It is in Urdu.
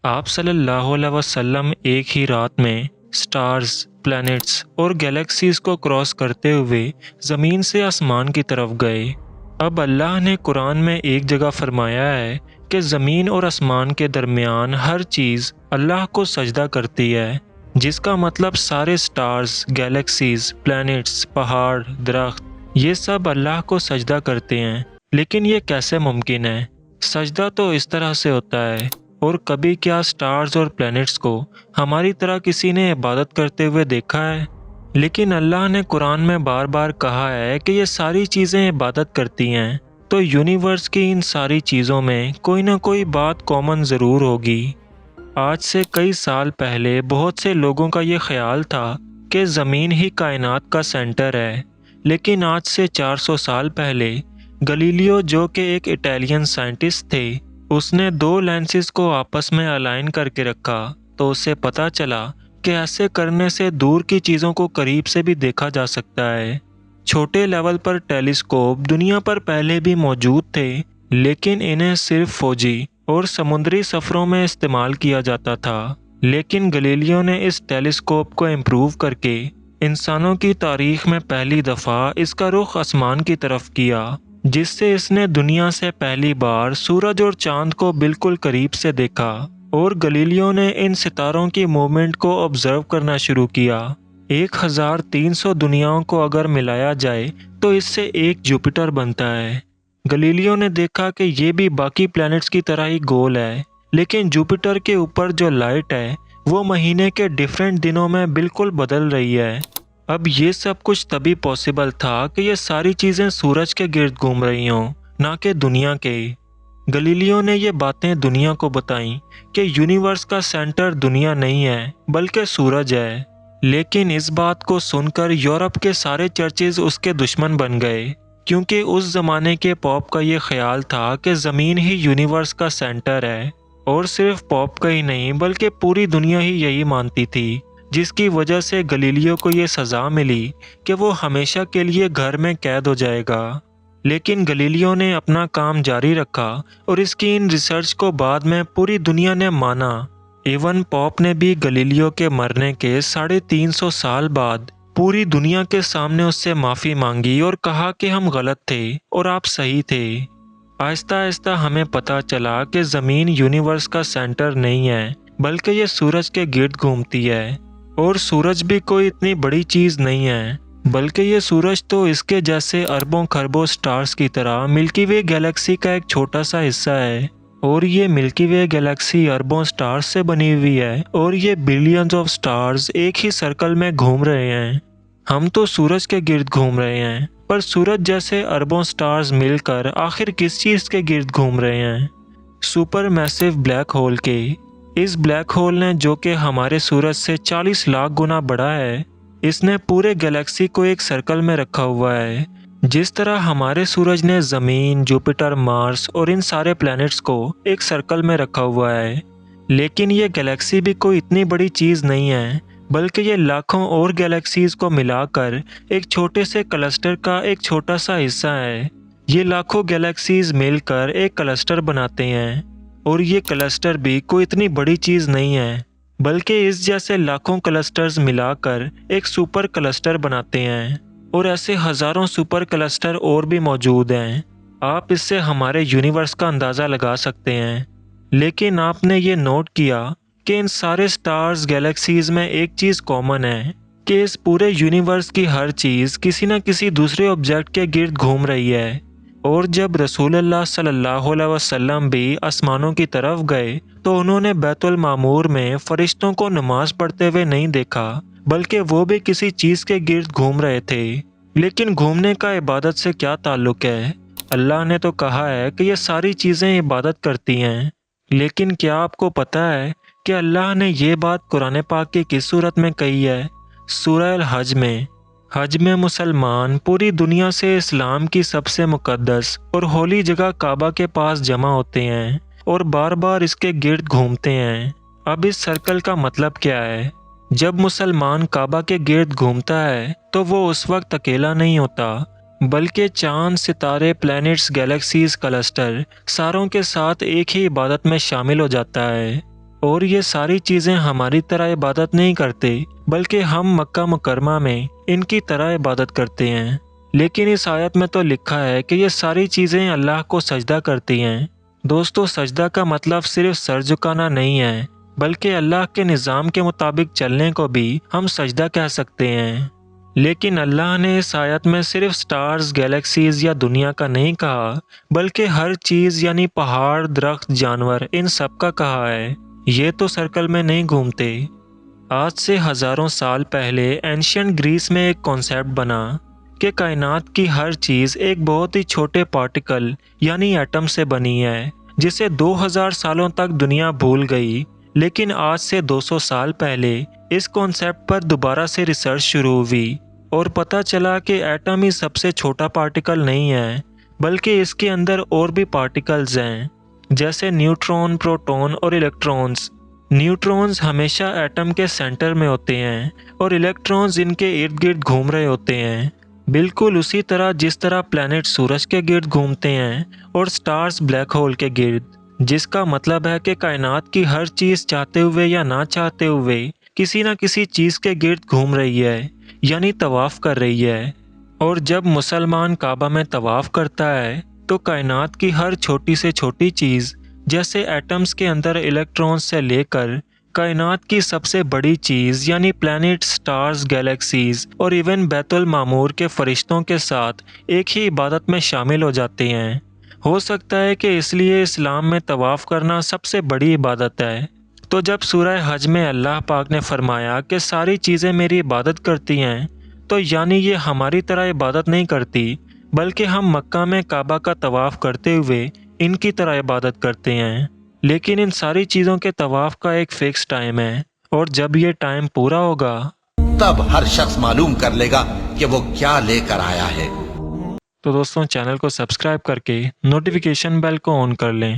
آپ صلی اللہ علیہ وسلم ایک ہی رات میں سٹارز، پلینٹس اور گیلیکسیز کو کراس کرتے ہوئے زمین سے آسمان کی طرف گئے۔ اب اللہ نے قرآن میں ایک جگہ فرمایا ہے کہ زمین اور آسمان کے درمیان ہر چیز اللہ کو سجدہ کرتی ہے، جس کا مطلب سارے سٹارز، گیلیکسیز، پلینٹس، پہاڑ، درخت، یہ سب اللہ کو سجدہ کرتے ہیں۔ لیکن یہ کیسے ممکن ہے؟ سجدہ تو اس طرح سے ہوتا ہے، اور کبھی کیا سٹارز اور پلینٹس کو ہماری طرح کسی نے عبادت کرتے ہوئے دیکھا ہے؟ لیکن اللہ نے قرآن میں بار بار کہا ہے کہ یہ ساری چیزیں عبادت کرتی ہیں، تو یونیورس کی ان ساری چیزوں میں کوئی نہ کوئی بات کامن ضرور ہوگی۔ آج سے کئی سال پہلے بہت سے لوگوں کا یہ خیال تھا کہ زمین ہی کائنات کا سینٹر ہے، لیکن آج سے 400 سال پہلے گلیلیو، جو کہ ایک اٹیلین سائنٹسٹ تھے، اس نے دو لینسز کو آپس میں الائن کر کے رکھا تو اسے پتہ چلا کہ ایسے کرنے سے دور کی چیزوں کو قریب سے بھی دیکھا جا سکتا ہے۔ چھوٹے لیول پر ٹیلیسکوپ دنیا پر پہلے بھی موجود تھے، لیکن انہیں صرف فوجی اور سمندری سفروں میں استعمال کیا جاتا تھا۔ لیکن گلیلیو نے اس ٹیلیسکوپ کو امپروو کر کے انسانوں کی تاریخ میں پہلی دفعہ اس کا رخ آسمان کی طرف کیا، جس سے اس نے دنیا سے پہلی بار سورج اور چاند کو بالکل قریب سے دیکھا، اور گلیلیو نے ان ستاروں کی موومنٹ کو آبزرو کرنا شروع کیا۔ 1300 دنیاؤں کو اگر ملایا جائے تو اس سے ایک جوپیٹر بنتا ہے۔ گلیلیو نے دیکھا کہ یہ بھی باقی پلینٹس کی طرح ہی گول ہے، لیکن جوپیٹر کے اوپر جو لائٹ ہے وہ مہینے کے ڈیفرنٹ دنوں میں بالکل بدل رہی ہے۔ اب یہ سب کچھ تبھی پاسبل تھا کہ یہ ساری چیزیں سورج کے گرد گھوم رہی ہوں، نہ کہ دنیا کے۔ گلیلیو نے یہ باتیں دنیا کو بتائیں کہ یونیورس کا سینٹر دنیا نہیں ہے بلکہ سورج ہے۔ لیکن اس بات کو سن کر یورپ کے سارے چرچز اس کے دشمن بن گئے، کیونکہ اس زمانے کے پوپ کا یہ خیال تھا کہ زمین ہی یونیورس کا سینٹر ہے، اور صرف پوپ کا ہی نہیں بلکہ پوری دنیا ہی یہی مانتی تھی، جس کی وجہ سے گلیلیو کو یہ سزا ملی کہ وہ ہمیشہ کے لیے گھر میں قید ہو جائے گا۔ لیکن گلیلیو نے اپنا کام جاری رکھا، اور اس کی ان ریسرچ کو بعد میں پوری دنیا نے مانا۔ ایون پوپ نے بھی گلیلیو کے مرنے کے 350 سال بعد پوری دنیا کے سامنے اس سے معافی مانگی اور کہا کہ ہم غلط تھے اور آپ صحیح تھے۔ آہستہ آہستہ ہمیں پتہ چلا کہ زمین یونیورس کا سینٹر نہیں ہے بلکہ یہ سورج کے گرد گھومتی ہے، اور سورج بھی کوئی اتنی بڑی چیز نہیں ہے، بلکہ یہ سورج تو اس کے جیسے اربوں خربوں سٹارز کی طرح ملکی وے گیلیکسی کا ایک چھوٹا سا حصہ ہے، اور یہ ملکی وے گیلیکسی اربوں سٹارز سے بنی ہوئی ہے، اور یہ بلینز آف سٹارز ایک ہی سرکل میں گھوم رہے ہیں۔ ہم تو سورج کے گرد گھوم رہے ہیں، پر سورج جیسے اربوں سٹارز مل کر آخر کس چیز کے گرد گھوم رہے ہیں؟ سپر میسو بلیک ہول کے۔ اس بلیک ہول نے، جو کہ ہمارے سورج سے 40 لاکھ گنا بڑا ہے، اس نے پورے گیلیکسی کو ایک سرکل میں رکھا ہوا ہے، جس طرح ہمارے سورج نے زمین، جوپیٹر، مارس اور ان سارے پلینٹس کو ایک سرکل میں رکھا ہوا ہے۔ لیکن یہ گیلیکسی بھی کوئی اتنی بڑی چیز نہیں ہے، بلکہ یہ لاکھوں اور گیلیکسیز کو ملا کر ایک چھوٹے سے کلسٹر کا ایک چھوٹا سا حصہ ہے۔ یہ لاکھوں گیلیکسیز مل کر ایک کلسٹر بناتے ہیں، اور یہ کلسٹر بھی کوئی اتنی بڑی چیز نہیں ہے، بلکہ اس جیسے لاکھوں کلسٹرز ملا کر ایک سپر کلسٹر بناتے ہیں، اور ایسے ہزاروں سپر کلسٹر اور بھی موجود ہیں۔ آپ اس سے ہمارے یونیورس کا اندازہ لگا سکتے ہیں۔ لیکن آپ نے یہ نوٹ کیا کہ ان سارے سٹارز، گیلیکسیز میں ایک چیز کامن ہے کہ اس پورے یونیورس کی ہر چیز کسی نہ کسی دوسرے آبجیکٹ کے گرد گھوم رہی ہے۔ اور جب رسول اللہ صلی اللہ علیہ وسلم بھی آسمانوں کی طرف گئے تو انہوں نے بیت المعمور میں فرشتوں کو نماز پڑھتے ہوئے نہیں دیکھا، بلکہ وہ بھی کسی چیز کے گرد گھوم رہے تھے۔ لیکن گھومنے کا عبادت سے کیا تعلق ہے؟ اللہ نے تو کہا ہے کہ یہ ساری چیزیں عبادت کرتی ہیں۔ لیکن کیا آپ کو پتہ ہے کہ اللہ نے یہ بات قرآن پاک کی کس صورت میں کہی ہے؟ سورہ الحج میں۔ حج میں مسلمان پوری دنیا سے اسلام کی سب سے مقدس اور ہولی جگہ کعبہ کے پاس جمع ہوتے ہیں اور بار بار اس کے گرد گھومتے ہیں۔ اب اس سرکل کا مطلب کیا ہے؟ جب مسلمان کعبہ کے گرد گھومتا ہے تو وہ اس وقت اکیلا نہیں ہوتا، بلکہ چاند، ستارے، پلینٹس، گیلیکسیز، کلسٹر ساروں کے ساتھ ایک ہی عبادت میں شامل ہو جاتا ہے۔ اور یہ ساری چیزیں ہماری طرح عبادت نہیں کرتے بلکہ ہم مکہ مکرمہ میں ان کی طرح عبادت کرتے ہیں۔ لیکن اس آیت میں تو لکھا ہے کہ یہ ساری چیزیں اللہ کو سجدہ کرتی ہیں۔ دوستو، سجدہ کا مطلب صرف سر جھکانا نہیں ہے بلکہ اللہ کے نظام کے مطابق چلنے کو بھی ہم سجدہ کہہ سکتے ہیں۔ لیکن اللہ نے اس آیت میں صرف سٹارز، گیلیکسیز یا دنیا کا نہیں کہا بلکہ ہر چیز یعنی پہاڑ، درخت، جانور، ان سب کا کہا ہے۔ یہ تو سرکل میں نہیں گھومتے۔ آج سے ہزاروں سال پہلے اینشینٹ گریس میں ایک کانسیپٹ بنا کہ کائنات کی ہر چیز ایک بہت ہی چھوٹے پارٹیکل یعنی ایٹم سے بنی ہے، جسے 2000 سالوں تک دنیا بھول گئی۔ لیکن آج سے 200 سال پہلے اس کانسیپٹ پر دوبارہ سے ریسرچ شروع ہوئی اور پتہ چلا کہ ایٹم ہی سب سے چھوٹا پارٹیکل نہیں ہے بلکہ اس کے اندر اور بھی پارٹیکلز ہیں، جیسے نیوٹرون، پروٹون اور الیکٹرونز۔ نیوٹرونز ہمیشہ ایٹم کے سینٹر میں ہوتے ہیں اور الیکٹرونز ان کے ارد گرد گھوم رہے ہوتے ہیں، بالکل اسی طرح جس طرح پلینٹ سورج کے گرد گھومتے ہیں اور سٹارز بلیک ہول کے گرد، جس کا مطلب ہے کہ کائنات کی ہر چیز چاہتے ہوئے یا نہ چاہتے ہوئے کسی نہ کسی چیز کے گرد گھوم رہی ہے، یعنی طواف کر رہی ہے۔ اور جب مسلمان کعبہ میں طواف کرتا ہے تو کائنات کی ہر چھوٹی سے چھوٹی چیز، جیسے ایٹمز کے اندر الیکٹرونز سے لے کر کائنات کی سب سے بڑی چیز یعنی پلینٹ، سٹارز، گیلیکسیز اور ایون بیت المعمور کے فرشتوں کے ساتھ ایک ہی عبادت میں شامل ہو جاتے ہیں۔ ہو سکتا ہے کہ اس لیے اسلام میں طواف کرنا سب سے بڑی عبادت ہے۔ تو جب سورہ حج میں اللہ پاک نے فرمایا کہ ساری چیزیں میری عبادت کرتی ہیں، تو یعنی یہ ہماری طرح عبادت نہیں کرتی بلکہ ہم مکہ میں کعبہ کا طواف کرتے ہوئے ان کی طرح عبادت کرتے ہیں۔ لیکن ان ساری چیزوں کے طواف کا ایک فکس ٹائم ہے، اور جب یہ ٹائم پورا ہوگا تب ہر شخص معلوم کر لے گا کہ وہ کیا لے کر آیا ہے۔ تو دوستوں، چینل کو سبسکرائب کر کے نوٹیفیکیشن بیل کو آن کر لیں۔